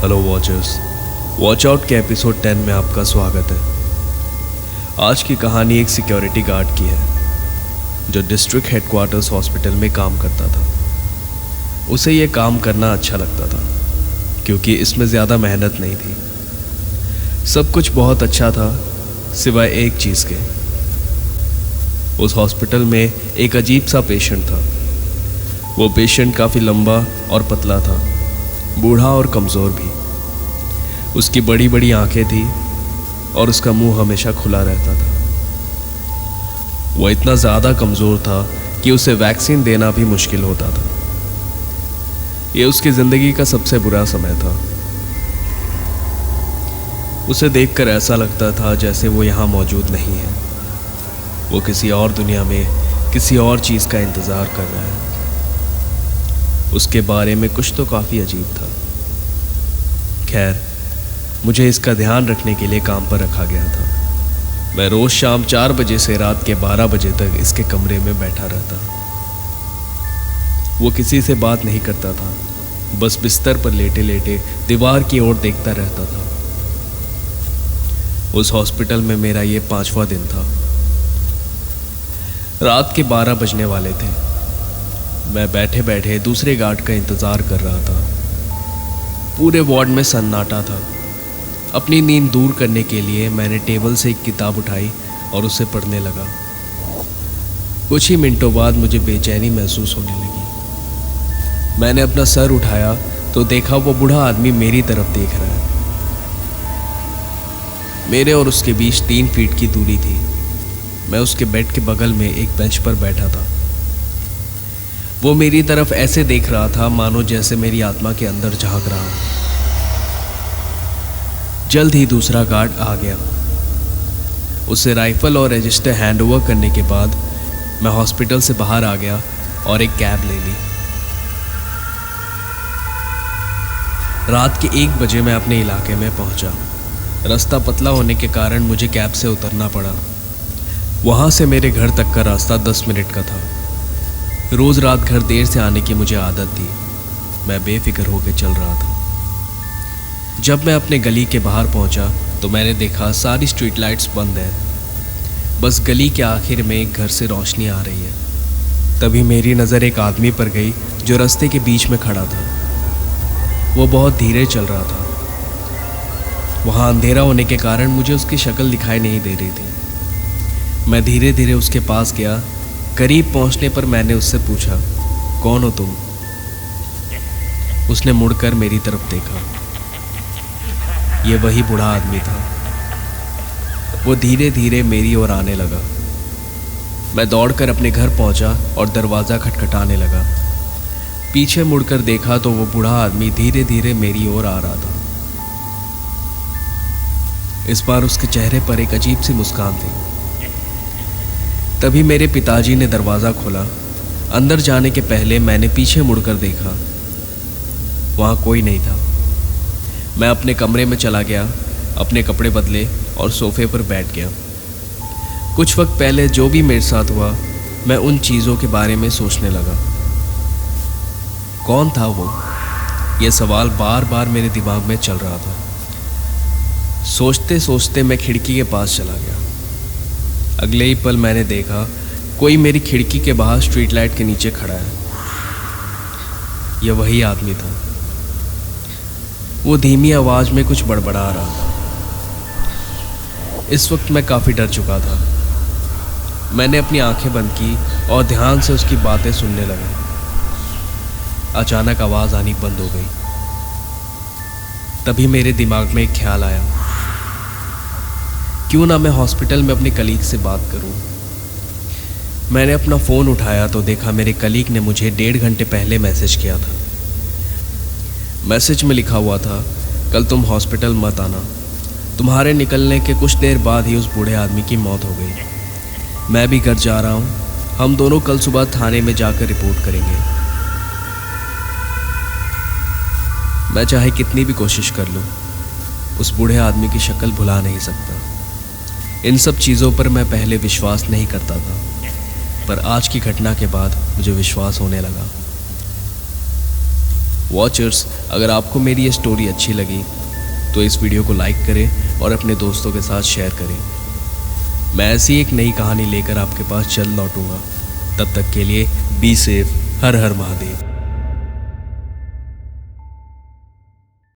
Hello watchers, watch out के episode 10 में आपका स्वागत है। आज की कहानी एक सिक्योरिटी गार्ड की है जो डिस्ट्रिक्ट हेडक्वार्टर्स हॉस्पिटल में काम करता था। उसे ये काम करना अच्छा लगता था क्योंकि इसमें ज़्यादा मेहनत नहीं थी। सब कुछ बहुत अच्छा था सिवाय एक चीज़ के। उस हॉस्पिटल में एक अजीब सा पेशेंट था। वो पेशेंट काफ़ी लंबा और पतला था, बूढ़ा और कमज़ोर भी। उसकी बड़ी बड़ी आंखें थी और उसका मुंह हमेशा खुला रहता था। वो इतना ज़्यादा कमज़ोर था कि उसे वैक्सीन देना भी मुश्किल होता था। ये उसकी ज़िंदगी का सबसे बुरा समय था। उसे देखकर ऐसा लगता था जैसे वो यहाँ मौजूद नहीं है। वो किसी और दुनिया में किसी और चीज़ का इंतज़ार कर रहा है। उसके बारे में कुछ तो काफ़ी अजीब था। खैर, मुझे इसका ध्यान रखने के लिए काम पर रखा गया था। मैं रोज़ शाम 4 बजे से रात के 12 बजे तक इसके कमरे में बैठा रहता। वो किसी से बात नहीं करता था, बस बिस्तर पर लेटे लेटे दीवार की ओर देखता रहता था। उस हॉस्पिटल में मेरा ये 5वां दिन था। रात के 12 बजने वाले थे। मैं बैठे बैठे दूसरे गार्ड का इंतज़ार कर रहा था। पूरे वार्ड में सन्नाटा था। अपनी नींद दूर करने के लिए मैंने टेबल से एक किताब उठाई और उसे पढ़ने लगा। कुछ ही मिनटों बाद मुझे बेचैनी महसूस होने लगी। मैंने अपना सर उठाया तो देखा वो बूढ़ा आदमी मेरी तरफ देख रहा है। मेरे और उसके बीच 3 फीट की दूरी थी। मैं उसके बेड के बगल में एक बेंच पर बैठा था। वो मेरी तरफ ऐसे देख रहा था मानो जैसे मेरी आत्मा के अंदर झांक रहा हो। जल्द ही दूसरा गार्ड आ गया। उसे राइफल और रजिस्टर हैंडओवर करने के बाद मैं हॉस्पिटल से बाहर आ गया और एक कैब ले ली। रात के 1 बजे मैं अपने इलाके में पहुंचा। रास्ता पतला होने के कारण मुझे कैब से उतरना पड़ा। वहां से मेरे घर तक का रास्ता 10 मिनट का था। रोज़ रात घर देर से आने की मुझे आदत थी। मैं बेफिक्र होकर चल रहा था। जब मैं अपने गली के बाहर पहुंचा तो मैंने देखा सारी स्ट्रीट लाइट्स बंद हैं। बस गली के आखिर में एक घर से रोशनी आ रही है। तभी मेरी नज़र एक आदमी पर गई जो रास्ते के बीच में खड़ा था। वो बहुत धीरे चल रहा था। वहाँ अंधेरा होने के कारण मुझे उसकी शक्ल दिखाई नहीं दे रही थी। मैं धीरे धीरे उसके पास गया। करीब पहुंचने पर मैंने उससे पूछा, कौन हो तुम? उसने मुड़कर मेरी तरफ देखा। ये वही बूढ़ा आदमी था। वो धीरे धीरे मेरी ओर आने लगा। मैं दौड़कर अपने घर पहुंचा और दरवाज़ा खटखटाने लगा। पीछे मुड़कर देखा तो वो बूढ़ा आदमी धीरे धीरे मेरी ओर आ रहा था। इस बार उसके चेहरे पर एक अजीब सी मुस्कान थी। तभी मेरे पिताजी ने दरवाज़ा खोला। अंदर जाने के पहले मैंने पीछे मुड़कर देखा। वहाँ कोई नहीं था। मैं अपने कमरे में चला गया, अपने कपड़े बदले और सोफे पर बैठ गया। कुछ वक्त पहले जो भी मेरे साथ हुआ, मैं उन चीज़ों के बारे में सोचने लगा। कौन था वो? ये सवाल बार बार मेरे दिमाग में चल रहा था। सोचते सोचते मैं खिड़की के पास चला गया। अगले ही पल मैंने देखा कोई मेरी खिड़की के बाहर स्ट्रीट लाइट के नीचे खड़ा है। यह वही आदमी था। वो धीमी आवाज़ में कुछ बड़बड़ा रहा था। इस वक्त मैं काफ़ी डर चुका था। मैंने अपनी आंखें बंद की और ध्यान से उसकी बातें सुनने लगा। अचानक आवाज़ आनी बंद हो गई। तभी मेरे दिमाग में एक ख्याल आया, क्यों ना मैं हॉस्पिटल में अपने कलीग से बात करूं। मैंने अपना फ़ोन उठाया तो देखा मेरे कलीग ने मुझे 1.5 घंटे पहले मैसेज किया था। मैसेज में लिखा हुआ था, कल तुम हॉस्पिटल मत आना। तुम्हारे निकलने के कुछ देर बाद ही उस बूढ़े आदमी की मौत हो गई। मैं भी घर जा रहा हूं। हम दोनों कल सुबह थाने में जाकर रिपोर्ट करेंगे। मैं चाहे कितनी भी कोशिश कर लूं, उस बूढ़े आदमी की शक्ल भुला नहीं सकता। इन सब चीज़ों पर मैं पहले विश्वास नहीं करता था, पर आज की घटना के बाद मुझे विश्वास होने लगा। वॉचर्स, अगर आपको मेरी ये स्टोरी अच्छी लगी तो इस वीडियो को लाइक करें और अपने दोस्तों के साथ शेयर करें। मैं ऐसी एक नई कहानी लेकर आपके पास जल्द लौटूंगा। तब तक के लिए be safe. Her her Mahadev.